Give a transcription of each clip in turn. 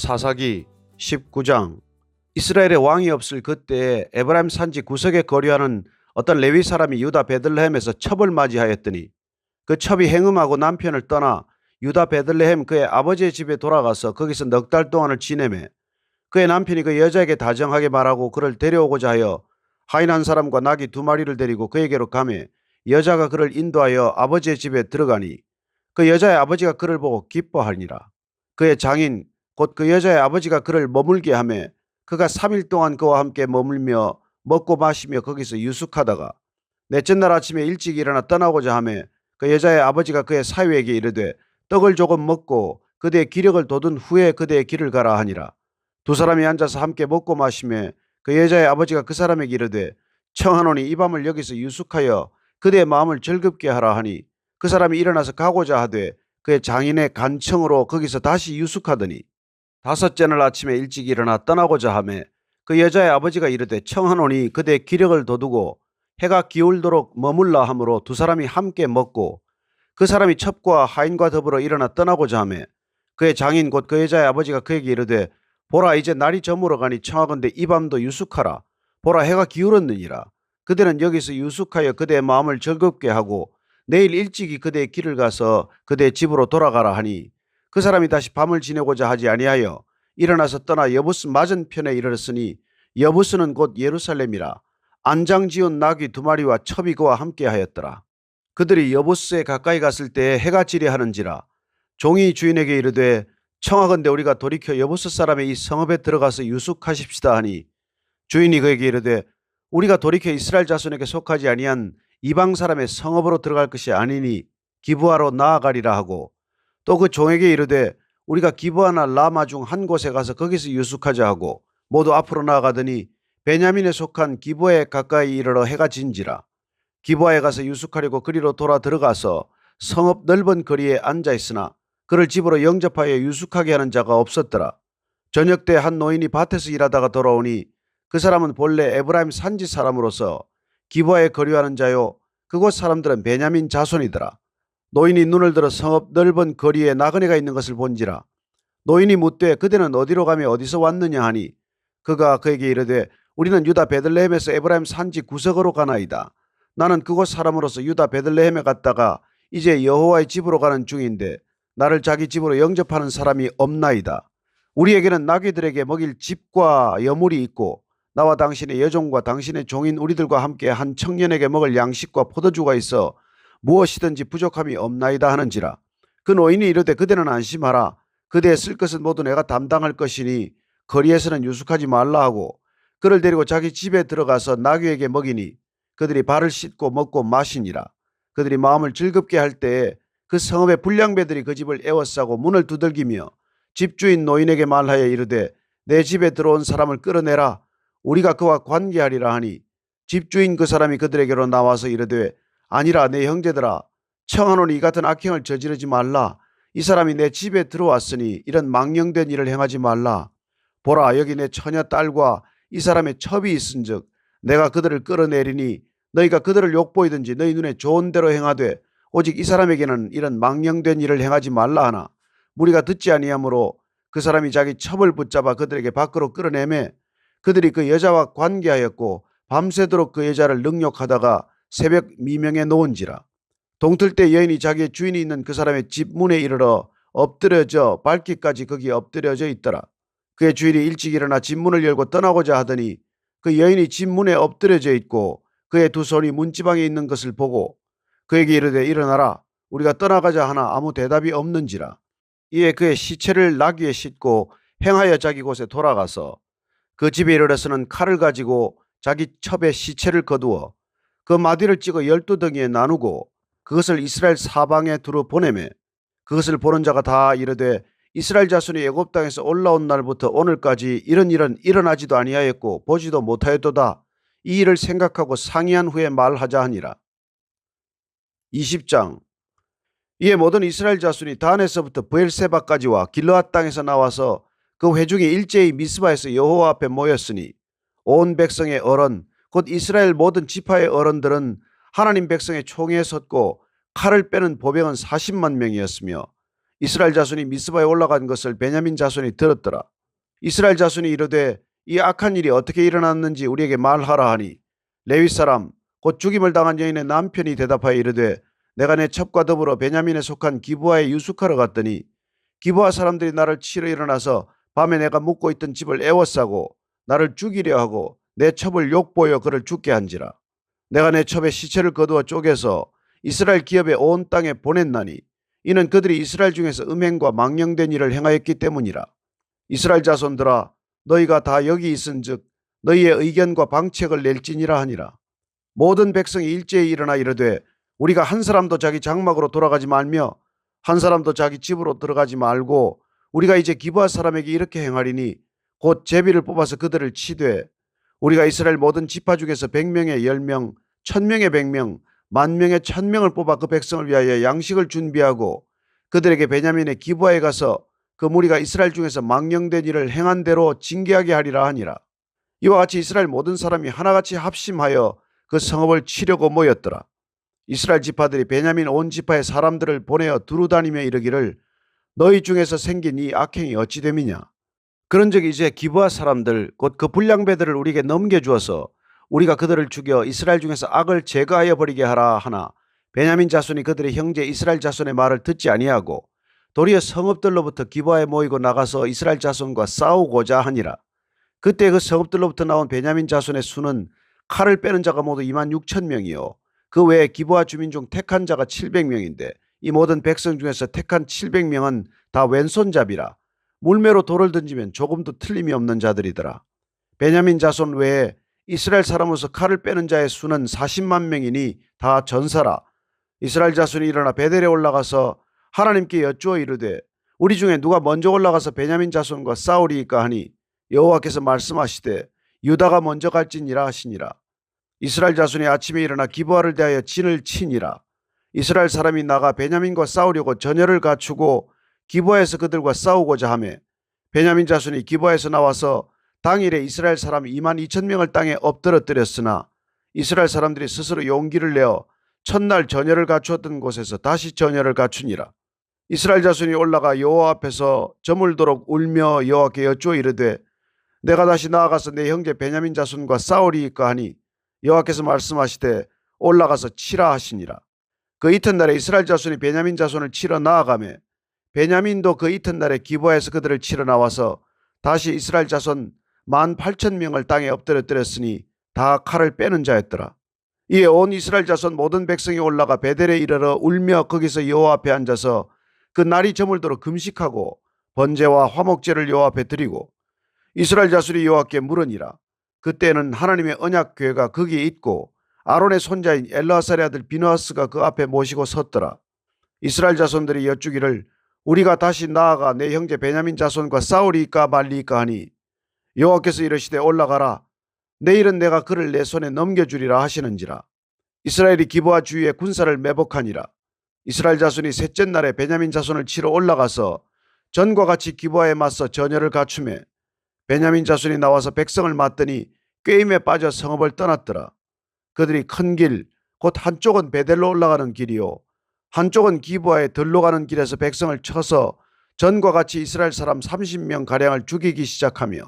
사사기 19장. 이스라엘의 왕이 없을 그때에 에브라임 산지 구석에 거류하는 어떤 레위 사람이 유다 베들레헴에서 첩을 맞이하였더니 그 첩이 행음하고 남편을 떠나 유다 베들레헴 그의 아버지의 집에 돌아가서 거기서 넉 달 동안을 지내매 그의 남편이 그 여자에게 다정하게 말하고 그를 데려오고자 하여 하인 한 사람과 나귀 2마리를 데리고 그에게로 가매 여자가 그를 인도하여 아버지의 집에 들어가니 그 여자의 아버지가 그를 보고 기뻐하니라. 그의 장인 곧 그 여자의 아버지가 그를 머물게 하매 그가 3일 동안 그와 함께 머물며 먹고 마시며 거기서 유숙하다가 넷째 날 아침에 일찍 일어나 떠나고자 하매 그 여자의 아버지가 그의 사위에게 이르되 떡을 조금 먹고 그대의 기력을 돋운 후에 그대의 길을 가라 하니라. 두 사람이 앉아서 함께 먹고 마시며 그 여자의 아버지가 그 사람에게 이르되 청하노니 이 밤을 여기서 유숙하여 그대의 마음을 즐겁게 하라 하니 그 사람이 일어나서 가고자 하되 그의 장인의 간청으로 거기서 다시 유숙하더니 다섯째 날 아침에 일찍 일어나 떠나고자 하매 그 여자의 아버지가 이르되 청하노니 그대의 기력을 돋우고 해가 기울도록 머물라 하므로 두 사람이 함께 먹고 그 사람이 첩과 하인과 더불어 일어나 떠나고자 하매 그의 장인 곧 그 여자의 아버지가 그에게 이르되 보라 이제 날이 저물어 가니 청하건대 이 밤도 유숙하라. 보라 해가 기울었느니라. 그대는 여기서 유숙하여 그대의 마음을 즐겁게 하고 내일 일찍이 그대의 길을 가서 그대의 집으로 돌아가라 하니 그 사람이 다시 밤을 지내고자 하지 아니하여 일어나서 떠나 여부스 맞은편에 이르렀으니 여부스는 곧 예루살렘이라. 안장 지은 나귀 2마리와 첩이 그와 함께 하였더라. 그들이 여부스에 가까이 갔을 때에 해가 지려 하는지라. 종이 주인에게 이르되 청하건대 우리가 돌이켜 여부스 사람의 이 성읍에 들어가서 유숙하십시다 하니 주인이 그에게 이르되 우리가 돌이켜 이스라엘 자손에게 속하지 아니한 이방 사람의 성읍으로 들어갈 것이 아니니 기브아로 나아가리라 하고 또 그 종에게 이르되 우리가 기브아나 라마 중 한 곳에 가서 거기서 유숙하자 하고 모두 앞으로 나아가더니 베냐민에 속한 기브아에 가까이 이르러 해가 진지라. 기브아에 가서 유숙하려고 그리로 돌아 들어가서 성읍 넓은 거리에 앉아 있으나 그를 집으로 영접하여 유숙하게 하는 자가 없었더라. 저녁 때 한 노인이 밭에서 일하다가 돌아오니 그 사람은 본래 에브라임 산지 사람으로서 기브아에 거류하는 자요 그곳 사람들은 베냐민 자손이더라. 노인이 눈을 들어 성읍 넓은 거리에 나그네가 있는 것을 본지라. 노인이 묻되 그대는 어디로 가며 어디서 왔느냐 하니 그가 그에게 이르되 우리는 유다 베들레헴에서 에브라임 산지 구석으로 가나이다. 나는 그곳 사람으로서 유다 베들레헴에 갔다가 이제 여호와의 집으로 가는 중인데 나를 자기 집으로 영접하는 사람이 없나이다. 우리에게는 나귀들에게 먹일 집과 여물이 있고 나와 당신의 여종과 당신의 종인 우리들과 함께 한 청년에게 먹을 양식과 포도주가 있어 무엇이든지 부족함이 없나이다 하는지라. 그 노인이 이르되 그대는 안심하라. 그대의 쓸 것은 모두 내가 담당할 것이니 거리에서는 유숙하지 말라 하고 그를 데리고 자기 집에 들어가서 나귀에게 먹이니 그들이 발을 씻고 먹고 마시니라. 그들이 마음을 즐겁게 할 때에 그 성읍의 불량배들이 그 집을 에워싸고 문을 두들기며 집주인 노인에게 말하여 이르되 내 집에 들어온 사람을 끌어내라. 우리가 그와 관계하리라 하니 집주인 그 사람이 그들에게로 나와서 이르되 아니라 내 형제들아 청하노니 이 같은 악행을 저지르지 말라. 이 사람이 내 집에 들어왔으니 이런 망령된 일을 행하지 말라. 보라 여기 내 처녀 딸과 이 사람의 첩이 있은즉 내가 그들을 끌어내리니 너희가 그들을 욕보이든지 너희 눈에 좋은 대로 행하되 오직 이 사람에게는 이런 망령된 일을 행하지 말라 하나 무리가 듣지 아니하므로 그 사람이 자기 첩을 붙잡아 그들에게 밖으로 끌어내매 그들이 그 여자와 관계하였고 밤새도록 그 여자를 능욕하다가 새벽 미명에 놓은지라. 동틀 때 여인이 자기의 주인이 있는 그 사람의 집 문에 이르러 엎드려져 밝기까지 거기 엎드려져 있더라. 그의 주인이 일찍 일어나 집 문을 열고 떠나고자 하더니 그 여인이 집 문에 엎드려져 있고 그의 두 손이 문지방에 있는 것을 보고 그에게 이르되 일어나라. 우리가 떠나가자 하나 아무 대답이 없는지라. 이에 그의 시체를 나귀에 싣고 행하여 자기 곳에 돌아가서 그 집에 이르러서는 칼을 가지고 자기 첩의 시체를 거두어 그 마디를 찍어 12덩이에 나누고 그것을 이스라엘 사방에 두루 보내매 그것을 보는 자가 다 이르되 이스라엘 자손이 애굽 땅에서 올라온 날부터 오늘까지 이런 일은 일어나지도 아니하였고 보지도 못하였도다. 이 일을 생각하고 상의한 후에 말하자 하니라. 20장. 이에 모든 이스라엘 자손이 단에서부터 브엘세바까지와 길르앗 땅에서 나와서 그 회중이 일제히 미스바에서 여호와 앞에 모였으니 온 백성의 어른 곧 이스라엘 모든 지파의 어른들은 하나님 백성의 총회에 섰고 칼을 빼는 보병은 40만 명이었으며 이스라엘 자손이 미스바에 올라간 것을 베냐민 자손이 들었더라. 이스라엘 자손이 이르되 이 악한 일이 어떻게 일어났는지 우리에게 말하라 하니 레위 사람 곧 죽임을 당한 여인의 남편이 대답하여 이르되 내가 내 첩과 더불어 베냐민에 속한 기브아에 유숙하러 갔더니 기브아 사람들이 나를 치러 일어나서 밤에 내가 묵고 있던 집을 에워싸고 나를 죽이려 하고 내 첩을 욕보여 그를 죽게 한지라. 내가 내 첩의 시체를 거두어 쪼개서 이스라엘 기업의 온 땅에 보냈나니 이는 그들이 이스라엘 중에서 음행과 망령된 일을 행하였기 때문이라. 이스라엘 자손들아 너희가 다 여기 있은즉 너희의 의견과 방책을 낼지니라 하니라. 모든 백성이 일제히 일어나 이르되 우리가 한 사람도 자기 장막으로 돌아가지 말며 한 사람도 자기 집으로 들어가지 말고 우리가 이제 기브아 사람에게 이렇게 행하리니 곧 제비를 뽑아서 그들을 치되 우리가 이스라엘 모든 지파 중에서 100명에 10명 1000명에 100명 10,000명에 1000명을 뽑아 그 백성을 위하여 양식을 준비하고 그들에게 베냐민의 기브아에 가서 그 무리가 이스라엘 중에서 망령된 일을 행한 대로 징계하게 하리라 하니라. 이와 같이 이스라엘 모든 사람이 하나같이 합심하여 그 성읍을 치려고 모였더라. 이스라엘 지파들이 베냐민 온 지파의 사람들을 보내어 두루다니며 이르기를 너희 중에서 생긴 이 악행이 어찌 됨이냐. 그런즉 이제 기브아 사람들 곧 그 불량배들을 우리에게 넘겨주어서 우리가 그들을 죽여 이스라엘 중에서 악을 제거하여 버리게 하라 하나 베냐민 자손이 그들의 형제 이스라엘 자손의 말을 듣지 아니하고 도리어 성읍들로부터 기브아에 모이고 나가서 이스라엘 자손과 싸우고자 하니라. 그때 그 성읍들로부터 나온 베냐민 자손의 수는 칼을 빼는 자가 모두 26,000명이요 그 외에 기브아 주민 중 택한 자가 700명인데 이 모든 백성 중에서 택한 700명은 다 왼손잡이라 물매로 돌을 던지면 조금도 틀림이 없는 자들이더라. 베냐민 자손 외에 이스라엘 사람으로서 칼을 빼는 자의 수는 40만 명이니 다 전사라. 이스라엘 자손이 일어나 베델에 올라가서 하나님께 여쭈어 이르되 우리 중에 누가 먼저 올라가서 베냐민 자손과 싸우리이까 하니 여호와께서 말씀하시되 유다가 먼저 갈지니라 하시니라. 이스라엘 자손이 아침에 일어나 기브아를 대하여 진을 치니라. 이스라엘 사람이 나가 베냐민과 싸우려고 전열을 갖추고 기브아에서 그들과 싸우고자 하매 베냐민 자손이 기브아에서 나와서 당일에 이스라엘 사람 22,000명을 땅에 엎드러뜨렸으나 이스라엘 사람들이 스스로 용기를 내어 첫날 전열을 갖추었던 곳에서 다시 전열을 갖추니라. 이스라엘 자손이 올라가 여호와 앞에서 저물도록 울며 여호와께 여쭈어 이르되 내가 다시 나아가서 내 형제 베냐민 자손과 싸우리이까 하니 여호와께서 말씀하시되 올라가서 치라 하시니라. 그 이튿날에 이스라엘 자손이 베냐민 자손을 치러 나아가매 베냐민도 그 이튿날에 기브아에서 그들을 치러 나와서 다시 이스라엘 자손 18,000명을 땅에 엎드려뜨렸으니 다 칼을 빼는 자였더라. 이에 온 이스라엘 자손 모든 백성이 올라가 베델에 이르러 울며 거기서 여호와 앞에 앉아서 그 날이 저물도록 금식하고 번제와 화목제를 여호와 앞에 드리고 이스라엘 자손이 여호와께 물으니라. 그때는 하나님의 언약궤가 거기에 있고 아론의 손자인 엘르아살의 아들 비느하스가 그 앞에 모시고 섰더라. 이스라엘 자손들이 여쭈기를 우리가 다시 나아가 내 형제 베냐민 자손과 싸우리이까 말리이까 하니 여호와께서 이르시되 올라가라. 내일은 내가 그를 내 손에 넘겨주리라 하시는지라. 이스라엘이 기브아 주위에 군사를 매복하니라. 이스라엘 자손이 셋째 날에 베냐민 자손을 치러 올라가서 전과 같이 기브아에 맞서 전열을 갖추매 베냐민 자손이 나와서 백성을 맞더니 꾀임에 빠져 성읍을 떠났더라. 그들이 큰 길, 곧 한쪽은 베델로 올라가는 길이요 한쪽은 기브아에 들로 가는 길에서 백성을 쳐서 전과 같이 이스라엘 사람 30명 가량을 죽이기 시작하며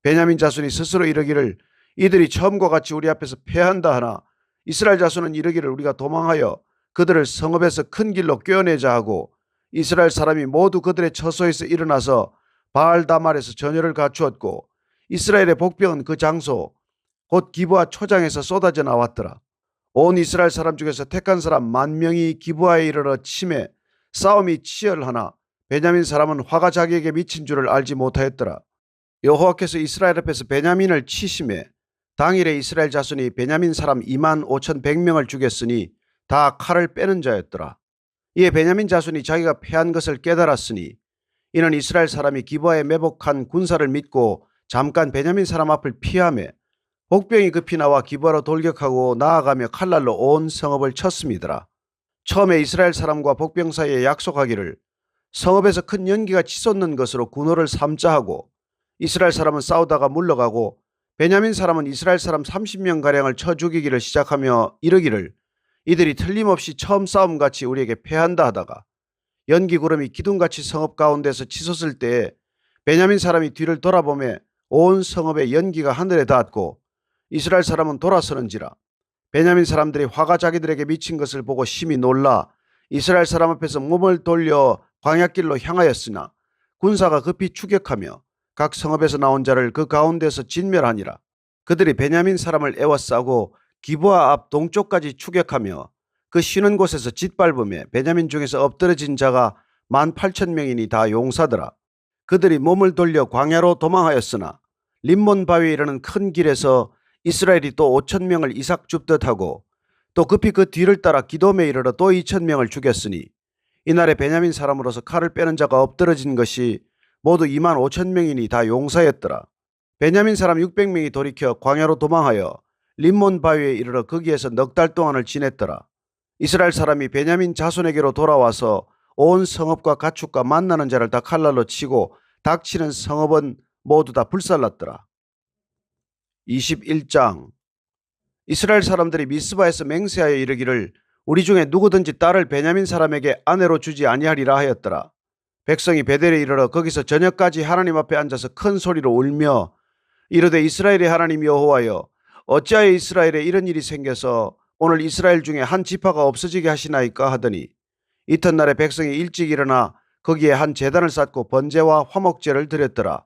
베냐민 자손이 스스로 이르기를 이들이 처음과 같이 우리 앞에서 패한다 하나 이스라엘 자손은 이르기를 우리가 도망하여 그들을 성읍에서 큰 길로 꿰어내자 하고 이스라엘 사람이 모두 그들의 처소에서 일어나서 바알다말에서 전열을 갖추었고 이스라엘의 복병은 그 장소 곧 기브아 초장에서 쏟아져 나왔더라. 온 이스라엘 사람 중에서 택한 사람 10,000명이 기브아에 이르러 치매 싸움이 치열하나 베냐민 사람은 화가 자기에게 미친 줄을 알지 못하였더라. 여호와께서 이스라엘 앞에서 베냐민을 치심에 당일에 이스라엘 자손이 베냐민 사람 25,100명을 죽였으니 다 칼을 빼는 자였더라. 이에 베냐민 자손이 자기가 패한 것을 깨달았으니 이는 이스라엘 사람이 기브아에 매복한 군사를 믿고 잠깐 베냐민 사람 앞을 피하며 복병이 급히 나와 기브아로 돌격하고 나아가며 칼날로 온 성읍을 쳤음이더라. 처음에 이스라엘 사람과 복병 사이에 약속하기를 성읍에서 큰 연기가 치솟는 것으로 군호를 삼자 하고 이스라엘 사람은 싸우다가 물러가고 베냐민 사람은 이스라엘 사람 30명가량을 쳐 죽이기를 시작하며 이르기를 이들이 틀림없이 처음 싸움같이 우리에게 패한다 하다가 연기 구름이 기둥같이 성읍 가운데서 치솟을 때에 베냐민 사람이 뒤를 돌아보매 온 성읍의 연기가 하늘에 닿았고 이스라엘 사람은 돌아서는지라. 베냐민 사람들이 화가 자기들에게 미친 것을 보고 심히 놀라 이스라엘 사람 앞에서 몸을 돌려 광야길로 향하였으나 군사가 급히 추격하며 각 성읍에서 나온 자를 그 가운데서 진멸하니라. 그들이 베냐민 사람을 에워싸고 기브아 앞 동쪽까지 추격하며 그 쉬는 곳에서 짓밟으며 베냐민 중에서 엎드러진 자가 18,000명이니 다 용사더라. 그들이 몸을 돌려 광야로 도망하였으나 림몬 바위에 이르는 큰 길에서 이스라엘이 또 5,000명을 이삭 줍듯하고 또 급히 그 뒤를 따라 기돔에 이르러 또 2,000명을 죽였으니 이날에 베냐민 사람으로서 칼을 빼는 자가 엎드러진 것이 모두 25,000명이니 다 용사였더라. 베냐민 사람 600명이 돌이켜 광야로 도망하여 림몬 바위에 이르러 거기에서 넉 달 동안을 지냈더라. 이스라엘 사람이 베냐민 자손에게로 돌아와서 온 성읍과 가축과 만나는 자를 다 칼날로 치고 닥치는 성읍은 모두 다 불살랐더라. 21장. 이스라엘 사람들이 미스바에서 맹세하여 이르기를 우리 중에 누구든지 딸을 베냐민 사람에게 아내로 주지 아니하리라 하였더라. 백성이 베델에 이르러 거기서 저녁까지 하나님 앞에 앉아서 큰 소리로 울며 이르되 이스라엘의 하나님 여호와여 어찌하여 이스라엘에 이런 일이 생겨서 오늘 이스라엘 중에 한 지파가 없어지게 하시나이까 하더니 이튿날에 백성이 일찍 일어나 거기에 한 제단을 쌓고 번제와 화목제를 드렸더라.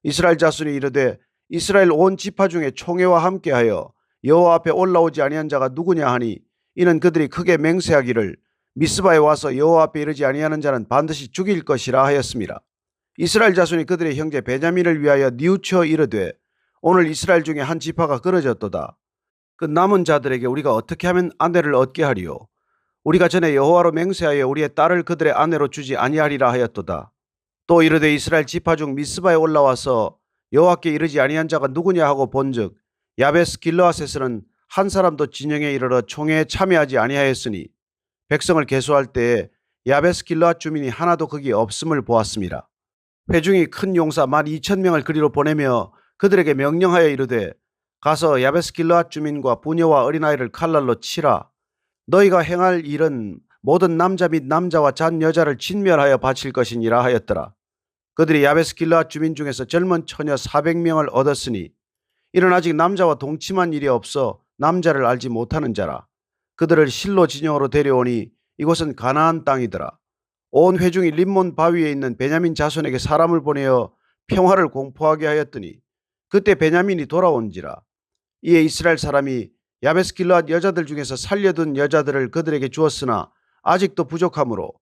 이스라엘 자손이 이르되 이스라엘 온 지파 중에 총회와 함께하여 여호와 앞에 올라오지 아니한 자가 누구냐 하니 이는 그들이 크게 맹세하기를 미스바에 와서 여호와 앞에 이르지 아니하는 자는 반드시 죽일 것이라 하였습니다. 이스라엘 자손이 그들의 형제 베냐민을 위하여 뉘우쳐 이르되 오늘 이스라엘 중에 한 지파가 끊어졌도다. 그 남은 자들에게 우리가 어떻게 하면 아내를 얻게 하리요? 우리가 전에 여호와로 맹세하여 우리의 딸을 그들의 아내로 주지 아니하리라 하였도다. 또 이르되 이스라엘 지파 중 미스바에 올라와서 여호와께 이르지 아니한 자가 누구냐 하고 본즉 야베스 길르앗에서는 한 사람도 진영에 이르러 총회에 참여하지 아니하였으니 백성을 계수할 때에 야베스 길르앗 주민이 하나도 거기 없음을 보았습니다. 회중이 큰 용사 12,000명을 그리로 보내며 그들에게 명령하여 이르되 가서 야베스 길르앗 주민과 부녀와 어린아이를 칼날로 치라. 너희가 행할 일은 모든 남자 및 남자와 잔 여자를 진멸하여 바칠 것이니라 하였더라. 그들이 야베스 길르앗 주민 중에서 젊은 처녀 400명을 얻었으니 이는 아직 남자와 동침한 일이 없어 남자를 알지 못하는 자라. 그들을 실로 진영으로 데려오니 이곳은 가나안 땅이더라. 온 회중이 림몬 바위에 있는 베냐민 자손에게 사람을 보내어 평화를 공포하게 하였더니 그때 베냐민이 돌아온지라. 이에 이스라엘 사람이 야베스 길르앗 여자들 중에서 살려둔 여자들을 그들에게 주었으나 아직도 부족하므로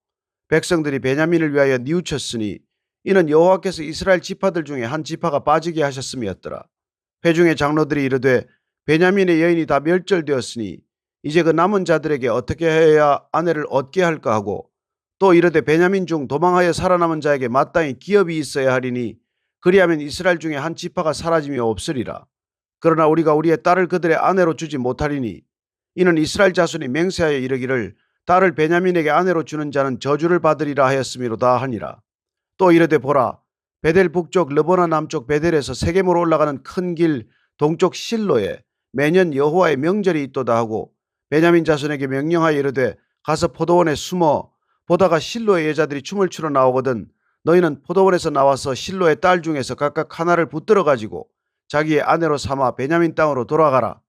백성들이 베냐민을 위하여 뉘우쳤으니 이는 여호와께서 이스라엘 지파들 중에 한 지파가 빠지게 하셨음이었더라. 회중의 장로들이 이르되 베냐민의 여인이 다 멸절되었으니 이제 그 남은 자들에게 어떻게 해야 아내를 얻게 할까 하고 또 이르되 베냐민 중 도망하여 살아남은 자에게 마땅히 기업이 있어야 하리니 그리하면 이스라엘 중에 한 지파가 사라짐이 없으리라. 그러나 우리가 우리의 딸을 그들의 아내로 주지 못하리니 이는 이스라엘 자손이 맹세하여 이르기를 딸을 베냐민에게 아내로 주는 자는 저주를 받으리라 하였음이로다 하니라. 또 이르되 보라 베델 북쪽 르보나 남쪽 베델에서 세겜으로 올라가는 큰 길 동쪽 실로에 매년 여호와의 명절이 있도다 하고 베냐민 자손에게 명령하여 이르되 가서 포도원에 숨어 보다가 실로의 여자들이 춤을 추러 나오거든 너희는 포도원에서 나와서 실로의 딸 중에서 각각 하나를 붙들어 가지고 자기의 아내로 삼아 베냐민 땅으로 돌아가라.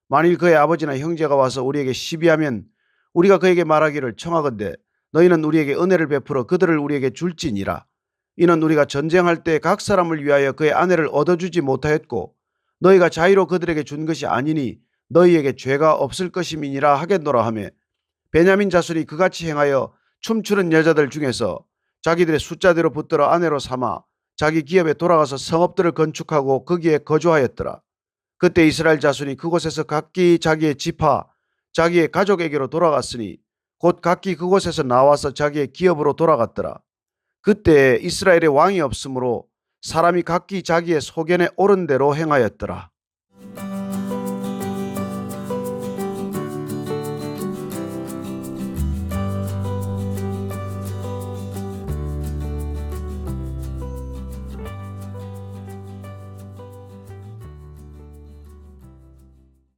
만일 그의 아버지나 형제가 와서 우리에게 시비하면 우리가 그에게 말하기를 청하건대 너희는 우리에게 은혜를 베풀어 그들을 우리에게 줄지니라. 이는 우리가 전쟁할 때 각 사람을 위하여 그의 아내를 얻어주지 못하였고 너희가 자의로 그들에게 준 것이 아니니 너희에게 죄가 없을 것임이니라 하겠노라 하며 베냐민 자손이 그같이 행하여 춤추는 여자들 중에서 자기들의 숫자대로 붙들어 아내로 삼아 자기 기업에 돌아가서 성읍들을 건축하고 거기에 거주하였더라. 그때 이스라엘 자손이 그곳에서 각기 자기의 지파 자기의 가족에게로 돌아갔으니 곧 각기 그곳에서 나와서 자기의 기업으로 돌아갔더라. 그때 이스라엘에 왕이 없으므로 사람이 각기 자기의 소견에 옳은 대로 행하였더라.